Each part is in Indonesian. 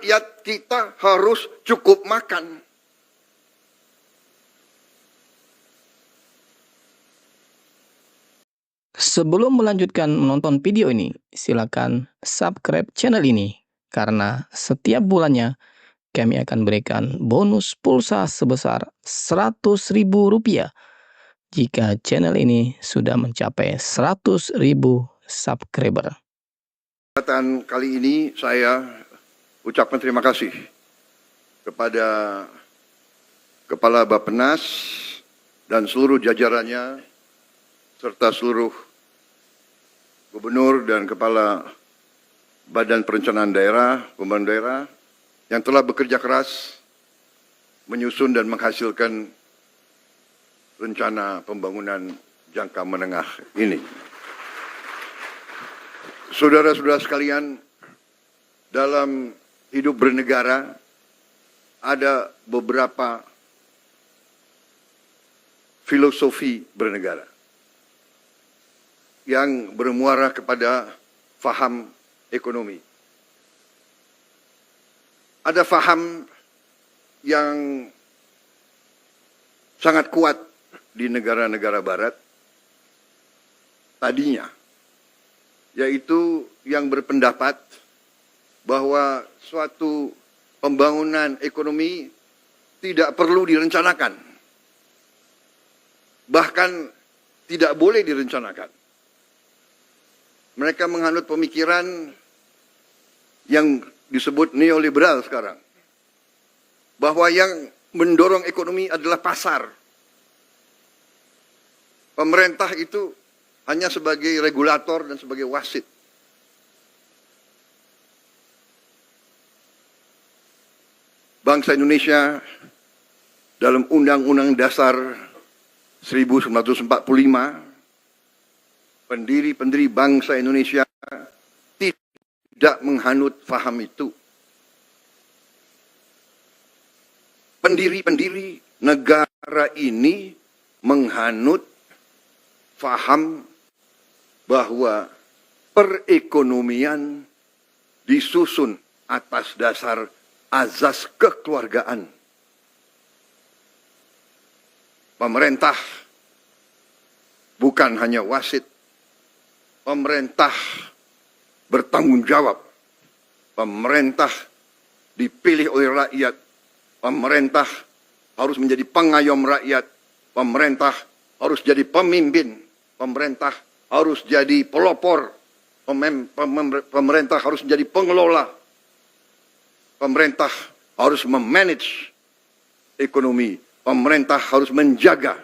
rakyat kita harus cukup makan. Sebelum melanjutkan menonton video ini, silakan subscribe channel ini karena setiap bulannya kami akan berikan bonus pulsa sebesar Rp100.000 jika channel ini sudah mencapai 100.000 subscriber. Kesempatan kali ini saya ucapkan terima kasih kepada Kepala Bappenas dan seluruh jajarannya serta seluruh gubernur dan kepala Badan Perencanaan Daerah, pembangunan daerah yang telah bekerja keras menyusun dan menghasilkan rencana pembangunan jangka menengah ini. Saudara-saudara sekalian, dalam hidup bernegara ada beberapa filosofi bernegara yang bermuara kepada faham ekonomi. Ada faham yang sangat kuat di negara-negara barat tadinya, yaitu yang berpendapat bahwa suatu pembangunan ekonomi tidak perlu direncanakan, bahkan tidak boleh direncanakan. Mereka menganut pemikiran yang disebut neoliberal sekarang, bahwa yang mendorong ekonomi adalah pasar. Pemerintah itu hanya sebagai regulator dan sebagai wasit. Bangsa Indonesia dalam Undang-Undang Dasar 1945, pendiri-pendiri bangsa Indonesia tidak menghanut faham itu. Pendiri-pendiri negara ini menghanut faham bahwa perekonomian disusun atas dasar azas kekeluargaan. Pemerintah bukan hanya wasit, pemerintah bertanggung jawab, pemerintah dipilih oleh rakyat, pemerintah harus menjadi pengayom rakyat, pemerintah harus jadi pemimpin, pemerintah harus jadi pelopor, pemerintah harus menjadi pengelola, pemerintah harus memanage ekonomi, pemerintah harus menjaga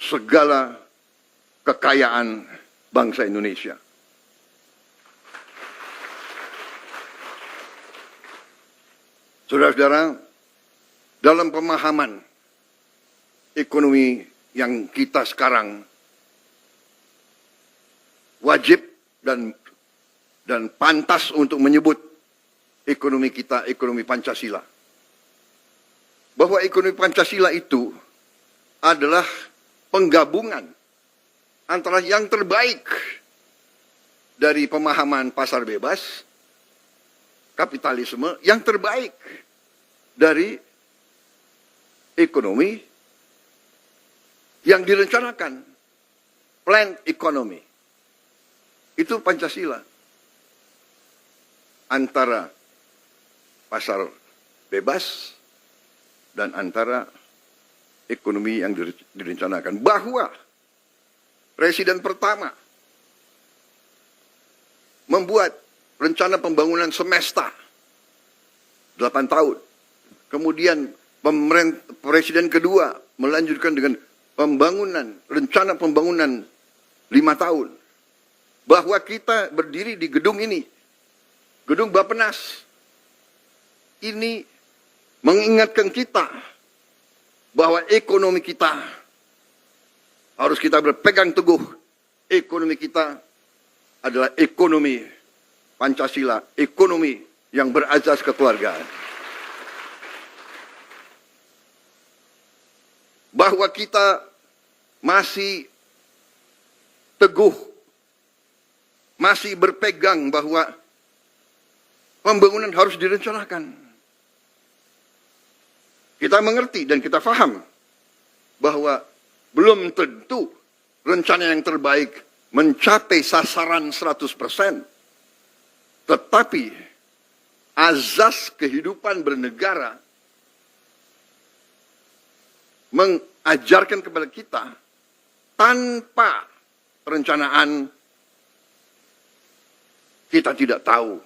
segala kekayaan bangsa Indonesia. Saudara-saudara, dalam pemahaman ekonomi yang kita sekarang wajib dan pantas untuk menyebut ekonomi kita ekonomi Pancasila. Bahwa ekonomi Pancasila itu adalah penggabungan antara yang terbaik dari pemahaman pasar bebas, kapitalisme, yang terbaik dari ekonomi yang direncanakan, planned economy. Itu Pancasila. Antara pasar bebas dan antara ekonomi yang direncanakan. Bahwa Presiden pertama membuat rencana pembangunan semesta 8 tahun. Kemudian Presiden kedua melanjutkan dengan rencana pembangunan 5 tahun. Bahwa kita berdiri di gedung ini, gedung Bappenas, ini mengingatkan kita bahwa ekonomi kita harus kita berpegang teguh. Ekonomi kita adalah ekonomi Pancasila, ekonomi yang berazas kekeluargaan. Bahwa kita masih teguh, masih berpegang bahwa Pembangunan harus direncanakan. Kita mengerti dan kita paham bahwa belum tentu rencana yang terbaik mencapai sasaran 100%. Tetapi azas kehidupan bernegara mengajarkan kepada kita tanpa perencanaan kita tidak tahu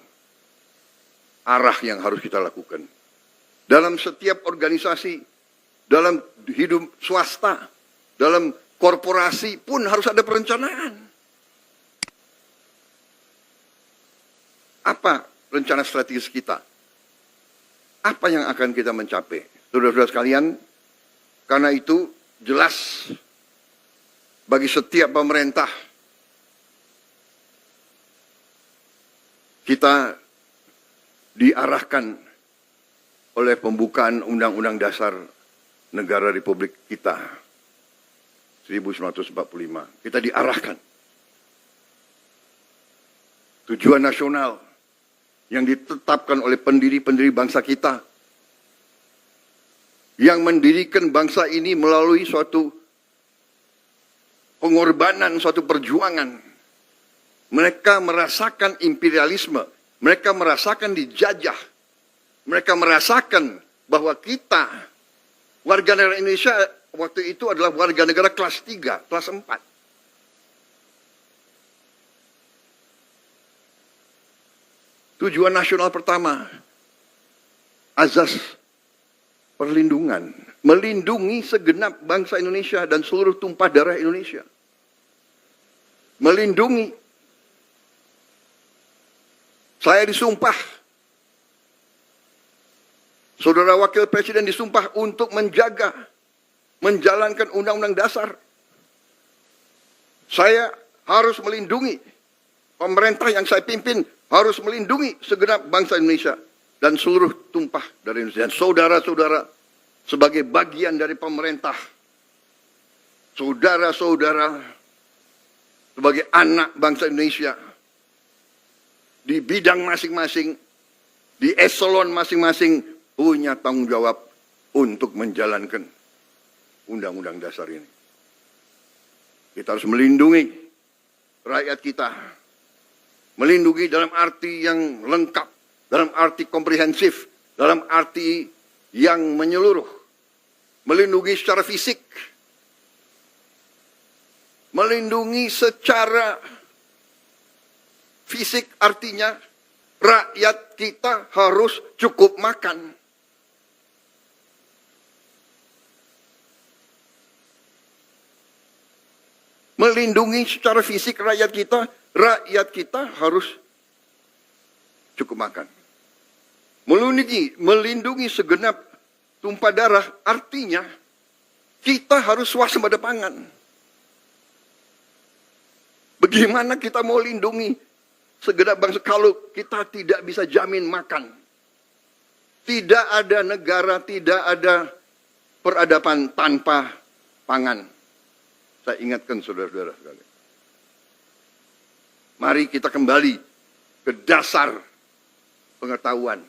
arah yang harus kita lakukan. Dalam setiap organisasi, dalam hidup swasta, dalam korporasi pun harus ada perencanaan. Apa rencana strategis kita? Apa yang akan kita mencapai? Saudara-saudara sekalian, karena itu jelas bagi setiap pemerintah kita diarahkan oleh pembukaan Undang-Undang Dasar Negara Republik kita 1945. Kita diarahkan tujuan nasional yang ditetapkan oleh pendiri-pendiri bangsa kita, yang mendirikan bangsa ini melalui suatu pengorbanan, suatu perjuangan. Mereka merasakan imperialisme, mereka merasakan dijajah, mereka merasakan bahwa kita, warga negara Indonesia waktu itu adalah warga negara kelas 3, kelas 4. Tujuan nasional pertama, azas perlindungan, melindungi segenap bangsa Indonesia dan seluruh tumpah darah Indonesia. Melindungi. Saya disumpah, Saudara Wakil Presiden disumpah untuk menjaga, menjalankan Undang-Undang Dasar. Saya harus melindungi, pemerintah yang saya pimpin harus melindungi segenap bangsa Indonesia dan seluruh tumpah dari Indonesia. Dan saudara-saudara sebagai bagian dari pemerintah, saudara-saudara sebagai anak bangsa Indonesia di bidang masing-masing, di eselon masing-masing, punya tanggung jawab untuk menjalankan Undang-Undang Dasar ini. Kita harus melindungi rakyat kita. Melindungi dalam arti yang lengkap, dalam arti komprehensif, dalam arti yang menyeluruh. Melindungi secara fisik. Melindungi secara fisik artinya rakyat kita harus cukup makan. Melindungi secara fisik rakyat kita harus cukup makan. Melindungi segenap tumpah darah artinya kita harus swasembada pangan. Bagaimana kita mau lindungi segenap bangsa kalau kita tidak bisa jamin makan? Tidak ada negara, tidak ada peradaban tanpa pangan. Saya ingatkan saudara-saudara sekalian. Mari kita kembali ke dasar pengetahuan.